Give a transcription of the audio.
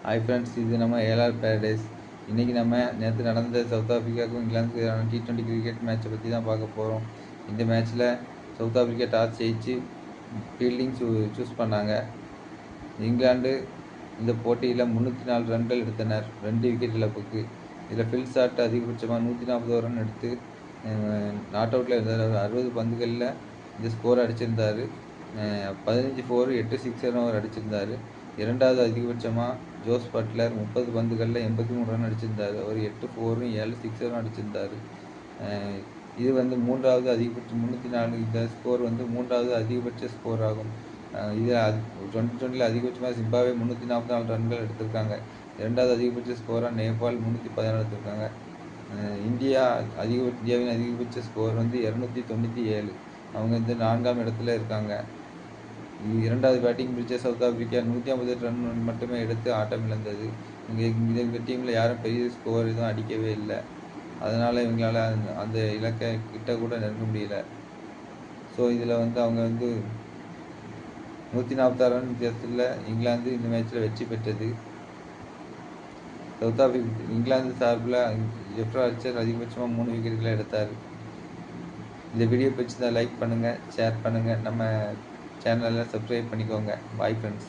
Hi friends, இது நம்ம AR paradise. இன்றைக்கி நம்ம நேற்று நடந்த சவுத் ஆஃப்ரிக்காவுக்கும் இங்கிலாந்துக்கு எதிரான T20 கிரிக்கெட் மேட்சை பற்றி தான் பார்க்க போகிறோம். இந்த மேட்ச்சில் சவுத் ஆஃப்ரிக்கா டாஸ் ஜெயிச்சு ஃபீல்டிங் சூஸ் பண்ணாங்க. இங்கிலாந்து இந்த போட்டியில் 304 ரன்கள் எடுத்தனர், 2 விக்கெட் இழப்புக்கு. இதில் ஃபில் ஷாட் அதிகபட்சமாக 140 ரன் எடுத்து நாட் அவுட்டில் இருந்தார். 60 பந்துகளில் இந்த ஸ்கோர் அடிச்சிருந்தார். 15 4 8 சிக்ஸரும் அவர் அடிச்சிருந்தார். இரண்டாவது அதிகபட்சமாக ஜோஸ் பட்லர் 30 பந்துகளில் 83 ரன் அடிச்சிருந்தார். அவர் 8 4ம் 7 சிக்ஸரும் அடிச்சிருந்தார். இது மூன்றாவது அதிகபட்சம் 304. இந்த ஸ்கோர் மூன்றாவது அதிகபட்ச ஸ்கோர் ஆகும். இதில் 2020 அதிகபட்சமாக ஜிம்பாப்வே 344 ரன்கள் எடுத்திருக்காங்க. இரண்டாவது அதிகபட்ச ஸ்கோராக நேபாள் 314 எடுத்திருக்காங்க. இந்தியாவின் அதிகபட்ச ஸ்கோர் 297. அவங்க 4ஆம் இடத்துல இருக்காங்க. இரண்டாவது பேட்டிங் பிடிச்ச சவுத் ஆஃப்ரிக்கா 158 ரன் மட்டுமே எடுத்து ஆட்டம் இழந்தது. இந்த டீமில் யாரும் பெரிய ஸ்கோர் எதுவும் அடிக்கவே இல்லை. அதனால் இவங்களால் அந்த இலக்கை கிட்ட கூட நெருங்க முடியல. ஸோ இதில் அவங்க 146 ரன் வித்தியாசத்தில் இங்கிலாந்து இந்த மேட்ச்சில் வெற்றி பெற்றது. சவுத் ஆஃப்ரிக்கா இங்கிலாந்து சார்பில் ஜெஃப்ரா ஆர்ச்சர் அதிகபட்சமாக 3 விக்கெட்டுகளை எடுத்தார். இந்த வீடியோ பிடிச்சிருந்தால் லைக் பண்ணுங்கள், ஷேர் பண்ணுங்கள், நம்ம சேனலில் சப்ஸ்கிரைப் பண்ணிக்கோங்க. Bye friends.